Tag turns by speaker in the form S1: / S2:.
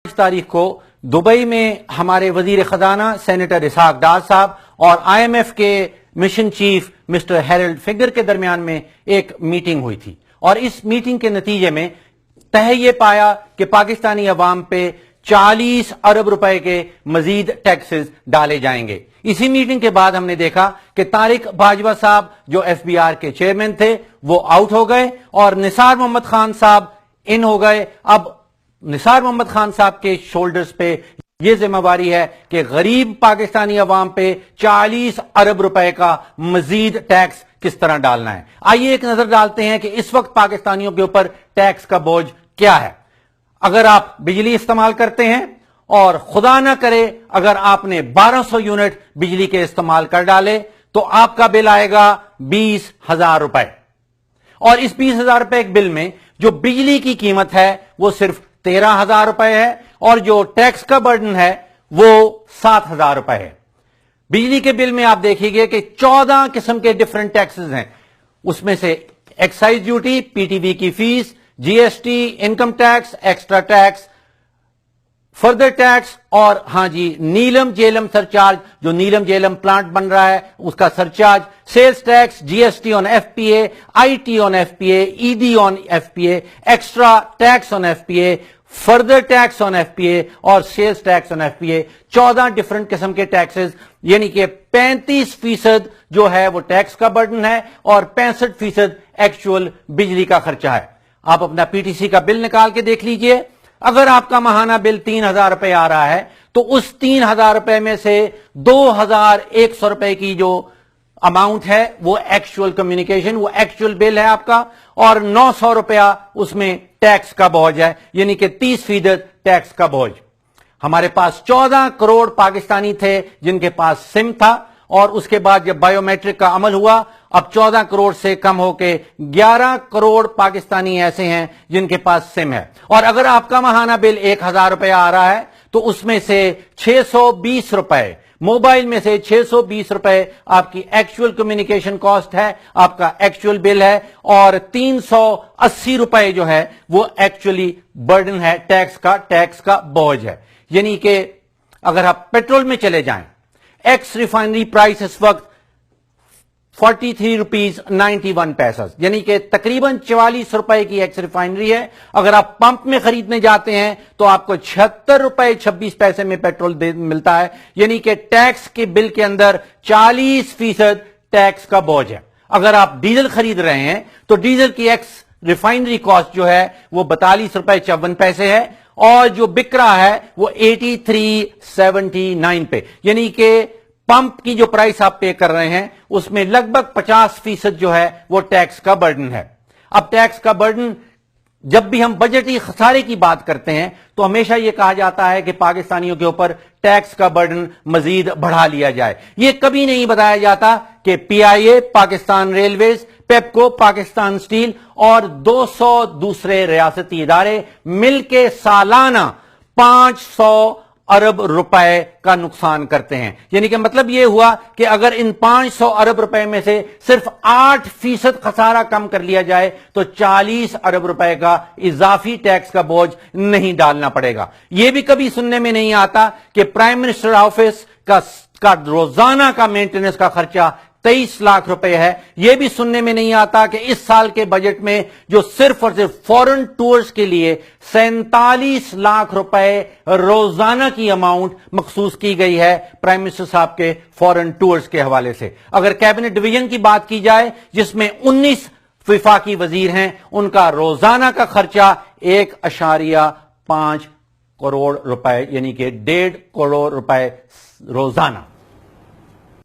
S1: तारीख को दुबई में हमारे वजीर खजाना सेनेटर इसहाक डार साहब और IMF के mission chief mister Harald Finger के दरमियान में एक मीटिंग हुई थी और इस मीटिंग के नतीजे में तय ये पाया कि पाकिस्तानी अवाम पे 40 अरब रुपए के मजीद टैक्सेस डाले जाएंगे। इसी मीटिंग के बाद हमने देखा कि तारिक बाजवा साहब जो FBR के चेयरमैन थे वो आउट हो गए और निसार मोहम्मद खान साहब इन हो गए। अब निसार मोहम्मद खान साहब के शोल्डर्स पे ये जिम्मेवारी है कि गरीब पाकिस्तानी अवाम पे 40 अरब रुपए का मजीद टैक्स किस तरह डालना है। आइए एक नजर डालते हैं कि इस वक्त पाकिस्तानियों के ऊपर टैक्स का बोझ क्या है। अगर आप बिजली इस्तेमाल करते हैं और खुदा ना करे अगर आपने 1200 यूनिट बिजली के इस्तेमाल कर डाले तो आपका बिल आएगा 20,000 रुपए और इस 20,000 रुपए के बिल में जो बिजली की कीमत है वो सिर्फ 13,000 रुपए है और जो टैक्स का बर्डन है वो 7,000 रुपए है। बिजली के बिल में आप देखिए कि 14 किस्म के डिफरेंट टैक्सेस हैं। उसमें से एक्साइज ड्यूटी, PTV की fees, GST, income tax, extra tax, further tax और हां जी नीलम जेलम सरचार्ज, जो नीलम जेलम प्लांट बन रहा है उसका surcharge, sales tax, GST on FPA, IT on FPA, ED on FPA, extra tax on FPA, further tax on FPA और sales tax on FPA। 14 different किस्म के टैक्सेस, यानी कि 35% जो है वो टैक्स का बर्डन है और 65% एक्चुअल बिजली का खर्चा है। आप अपना PTC का बिल निकाल के देख लीजिए। अगर आपका माहाना बिल 3,000 रुपए आ रहा है तो उस 3,000 रुपए में से 2,100 रुपए की जो अमाउंट है वो एक्चुअल कम्युनिकेशन, वो एक्चुअल बिल है आपका और 900 रुपया उसमें टैक्स का बोझ है, यानी कि 30% टैक्स का बोझ। हमारे पास 14 करोड़ पाकिस्तानी थे जिनके पास सिम था और उसके बाद जब बायोमेट्रिक का अमल हुआ अब 14 करोड़ से कम होके 11 करोड़ पाकिस्तानी ऐसे हैं जिनके पास सिम है। और अगर आपका माहाना बिल 1,000 रुपया आ रहा है तो उसमें से 620 रुपए मोबाइल में से 620 रुपए आपकी एक्चुअल कम्युनिकेशन कॉस्ट है, आपका एक्चुअल बिल है और 380 रुपए जो है वो एक्चुअली बर्डन है, टैक्स का बोझ है। यानी कि अगर आप पेट्रोल में चले जाएं, एक्स रिफाइनरी प्राइस इस वक्त 43 रुपीज 91 पैसा, यानी कि तकरीबन 44 रुपए की एक्स रिफाइनरी है। अगर आप पंप में खरीदने जाते हैं तो आपको 76 रुपए 26 पैसे में पेट्रोल मिलता है, यानी कि टैक्स के बिल के अंदर 40% टैक्स का बोझ है। अगर आप डीजल खरीद रहे हैं तो डीजल की एक्स रिफाइनरी कॉस्ट जो है वो 42 रुपए 54 पैसे है और जो बिक रहा है वो 83.79 पे, यानी कि पंप की जो प्राइस आप पे कर रहे हैं उसमें लगभग 50% जो है वो टैक्स का बर्डन है। अब टैक्स का बर्डन, जब भी हम बजटी खसारे की बात करते हैं तो हमेशा यह कहा जाता है कि पाकिस्तानियों के ऊपर टैक्स का बर्डन मजीद बढ़ा लिया जाए। यह कभी नहीं बताया जाता कि PIA Pakistan railways, PEPCO Pakistan steel और 200 दूसरे रियासती इदारे मिलके सालाना 500 अरब रुपए का नुकसान करते हैं। यानी कि मतलब यह हुआ कि अगर इन 500 अरब रुपए में से सिर्फ 8% खसारा कम कर लिया जाए तो 40 अरब रुपए का इजाफी टैक्स का बोझ नहीं डालना पड़ेगा। यह भी कभी सुनने में नहीं आता कि प्राइम मिनिस्टर ऑफिस का रोजाना का मेंटेनेंस का खर्चा 23 लाख रुपए है। यह भी सुनने में नहीं आता कि इस साल के बजट में जो सिर्फ और सिर्फ फॉरेन टूर्स के लिए 47 लाख रुपए रोजाना की अमाउंट मखसूस की गई है प्राइम मिनिस्टर साहब के फॉरेन टूर्स के हवाले से। अगर कैबिनेट डिवीजन की बात की जाए जिसमें 19 विफाकी वजीर हैं, उनका रोजाना का खर्चा 1.5 करोड़ रुपए, यानी कि 1.5 करोड़ रुपए रोजाना।